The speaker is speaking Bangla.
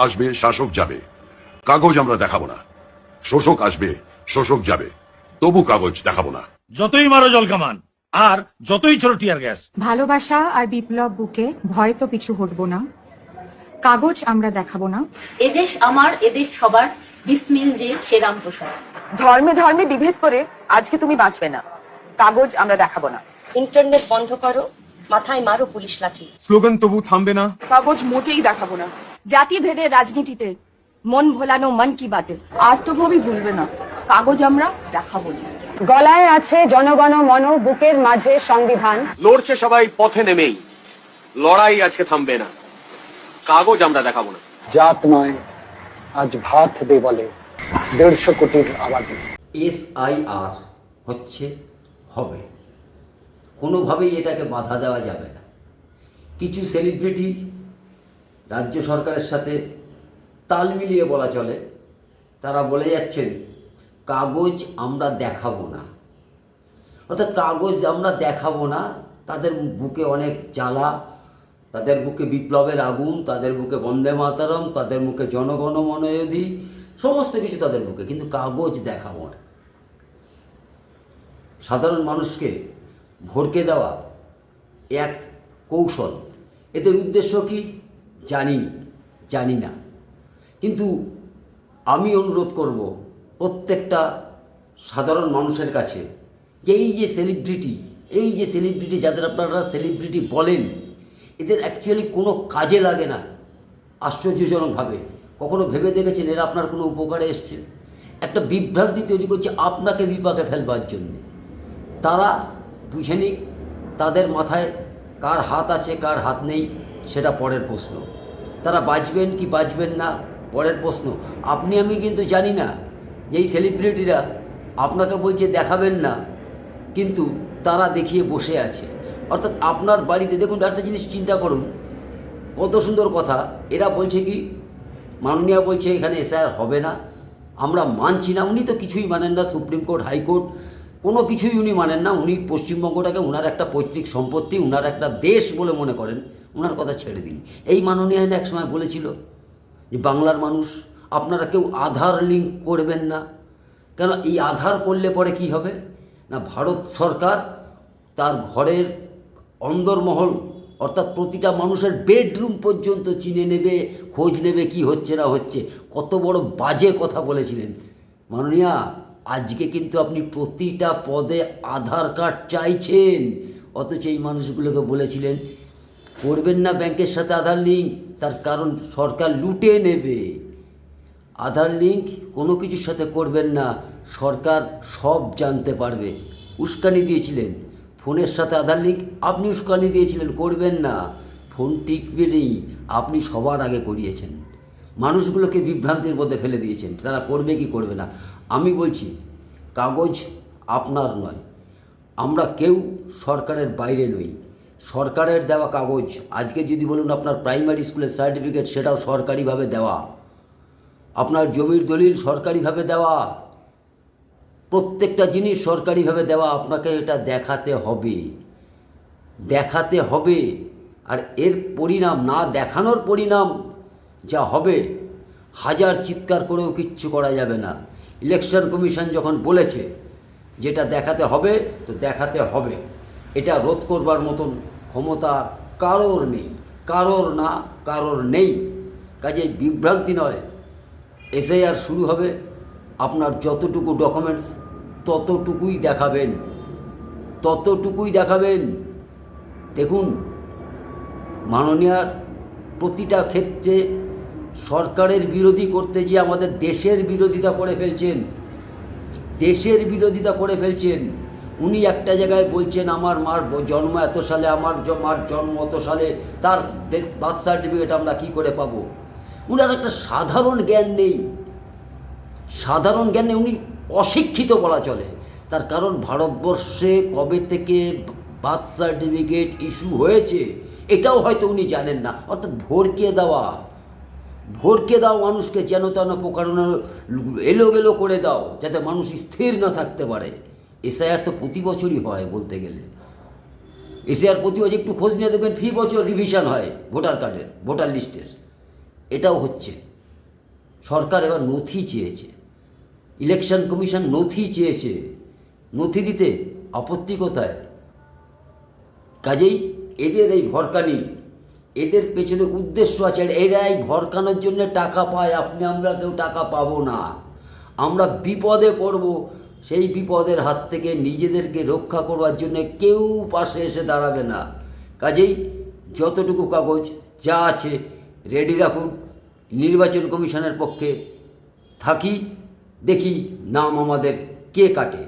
আসবে, শাসক যাবে, কাগজ আমরা দেখাবো না। শোষক আসবে, শোষক যাবে, তবু কাগজ দেখাবো না। যতই মারো জল কামান আর যতই ছোট টিয়ার গ্যাস। ভালোবাসা আর বিপ্লব বুকে ভয় তো পিছু হটবো না, কাগজ আমরা দেখাবো না। এদেশ আমার, এদেশ সবার, বিসমিল যে শ্রীরাম প্রসাদ। ধর্মে ধর্মে বিভেদ করে আজকে তুমি বাঁচবে না, কাগজ আমরা দেখাবো না। ইন্টারনেট বন্ধ করো, মাথায় মারো পুলিশ লাঠি। স্লোগান তবু থামবে না, কাগজ মোটেই দেখাবো না। জাতি ভেদের রাজনীতিতে মন ভোলানো মন কি বাতে। আত্মভবি ভুলবে না, কাগজ আমরা দেখাবো না। গলায় আছে জনগণ মন, বুকের মাঝে সংবিধান। লড়ছে সবাই পথে নেমেই, লড়াই আজকে থামবে না, কাগজ আমরা দেখাবো না। জাত নয় আজ ভাত দে বলে 150 কোটির আবাদি। SIR হচ্ছে, হবে, কোনোভাবেই এটাকে বাধা দেওয়া যাবে না। কিছু সেলিব্রিটি রাজ্য সরকারের সাথে তাল মিলিয়ে বলা চলে, তারা বলে যাচ্ছেন কাগজ আমরা দেখাবো না। অর্থাৎ কাগজ আমরা দেখাবো না, তাদের বুকে অনেক জ্বালা, তাদের বুকে বিপ্লবের আগুন, তাদের বুকে বন্দে মাতরম, তাদের মুখে জনগণ মনোযোগী, সমস্ত কিছু তাদের বুকে, কিন্তু কাগজ দেখাবো না। সাধারণ মানুষকে ভরকে দেওয়া এক কৌশল। এদের উদ্দেশ্য কি জানি না, কিন্তু আমি অনুরোধ করব প্রত্যেকটা সাধারণ মানুষের কাছে, এই যে সেলিব্রিটি যাদের আপনারা সেলিব্রিটি বলেন, এদের অ্যাকচুয়ালি কোনো কাজে লাগে না। আশ্চর্যজনকভাবে কখনো ভেবে দেখেছেন এরা আপনার কোনো উপকারে এসছে? একটা বিভ্রান্তি তৈরি করছে আপনাকে বিপাকে ফেলবার জন্যে। তারা বুঝে নিক তাদের মাথায় কার হাত আছে কার হাত নেই, সেটা পরের প্রশ্ন। তারা বাঁচবেন কি বাঁচবেন না পরের প্রশ্ন। আপনি আমি কিন্তু জানি না যে এই সেলিব্রিটিরা আপনাকে বলছে দেখাবেন না, কিন্তু তারা দেখিয়ে বসে আছে। অর্থাৎ আপনার বাড়িতে দেখুন, একটা জিনিস চিন্তা করুন, কত সুন্দর কথা। এরা বলছে কি, মাননীয়া বলছে এখানে SIR হবে না, আমরা মানছি না। উনি তো কিছুই মানেন না, সুপ্রিম কোর্ট, হাইকোর্ট, কোনো কিছুই উনি মানেন না। উনি পশ্চিমবঙ্গটাকে ওনার একটা পৈতৃক সম্পত্তি, ওনার একটা দেশ বলে মনে করেন। ওনার কথা ছেড়ে দিন। এই মাননীয় আইন এক সময় বলেছিল যে বাংলার মানুষ আপনারা কেউ আধার লিঙ্ক করবেন না। কেন? এই আধার করলে পরে কি হবে না, ভারত সরকার তার ঘরের অন্দরমহল, অর্থাৎ প্রতিটা মানুষের বেডরুম পর্যন্ত চিনে নেবে, খোঁজ নেবে কি হচ্ছে না হচ্ছে। কত বড় বাজে কথা বলেছিলেন মাননীয়া। আজকে কিন্তু আপনি প্রতিটা পদে আধার কার্ড চাইছেন, অথচ এই মানুষগুলোকে বলেছিলেন করবেন না ব্যাংকের সাথে আধার লিঙ্ক, তার কারণ সরকার লুটে নেবে। আধার লিঙ্ক কোনো কিছুর সাথে করবেন না, সরকার সব জানতে পারবে। উস্কানি দিয়েছিলেন ফোনের সাথে আধার লিঙ্ক, আপনি উস্কানি দিয়েছিলেন করবেন না, ফোন টিকবে নেই, আপনি সবার আগে করিয়েছেন। মানুষগুলোকে বিভ্রান্তির মধ্যে ফেলে দিয়েছেন, তারা করবে কি করবে না। আমি বলছি কাগজ আপনার নয়, আমরা কেউ সরকারের বাইরে নই। সরকারের দেওয়া কাগজ, আজকে যদি বলুন আপনার প্রাইমারি স্কুলের সার্টিফিকেট, সেটাও সরকারিভাবে দেওয়া। আপনার জমির দলিল সরকারিভাবে দেওয়া, প্রত্যেকটা জিনিস সরকারিভাবে দেওয়া। আপনাকে এটা দেখাতে হবে। আর এর পরিণাম, না দেখানোর পরিণাম যা হবে, হাজার চিৎকার করেও কিচ্ছু করা যাবে না। ইলেকশন কমিশন যখন বলেছে যেটা দেখাতে হবে, তো দেখাতে হবে। এটা রোধ করবার মতন ক্ষমতা কারোর নেই। কাজে বিভ্রান্তি নয়, SIR শুরু হবে। আপনার যতটুকু ডকুমেন্টস ততটুকুই দেখাবেন। দেখুন মাননীয়ার প্রতিটা ক্ষেত্রে সরকারের বিরোধী করতে গিয়ে আমাদের দেশের বিরোধিতা করে ফেলছেন। উনি একটা জায়গায় বলছেন আমার মার জন্ম এত সালে, আমার মার জন্ম অত সালে, তার বার্থ সার্টিফিকেট আমরা কী করে পাবো? উনার একটা সাধারণ জ্ঞান নেই, উনি অশিক্ষিত বলা চলে। তার কারণ ভারতবর্ষে কবে থেকে বার্থ সার্টিফিকেট ইস্যু হয়েছে এটাও হয়তো উনি জানেন না। অর্থাৎ ভরকে দেওয়া মানুষকে, যেন তেন প্রকারণা এলোগেলো করে দাও, যাতে মানুষ স্থির না থাকতে পারে। SIR তো প্রতি বছরই হয়, বলতে গেলে SIR প্রতি বছর একটু খোঁজ নিয়ে দেখবেন, ফি বছর রিভিশন হয় ভোটার লিস্টের। এটাও হচ্ছে। সরকার এবার নথি চেয়েছে, ইলেকশন কমিশন নথি চেয়েছে, নথি দিতে আপত্তি কোথায়? কাজেই এদের এই ভরকানি, এদের পেছনে উদ্দেশ্য আছে। আর এরা এই ভরকানোর জন্য টাকা পায়, আপনি আমরা কেউ টাকা পাবো না। আমরা বিপদে পড়ব, সেই বিপদের হাত থেকে নিজেদেরকে রক্ষা করবার জন্য কেউ পাশে এসে দাঁড়াবে না। কাজেই যতটুকু কাগজ যা আছে রেডি রাখুন, নির্বাচন কমিশনের পক্ষে থাকি, দেখি নাম আমাদের কে কাটে।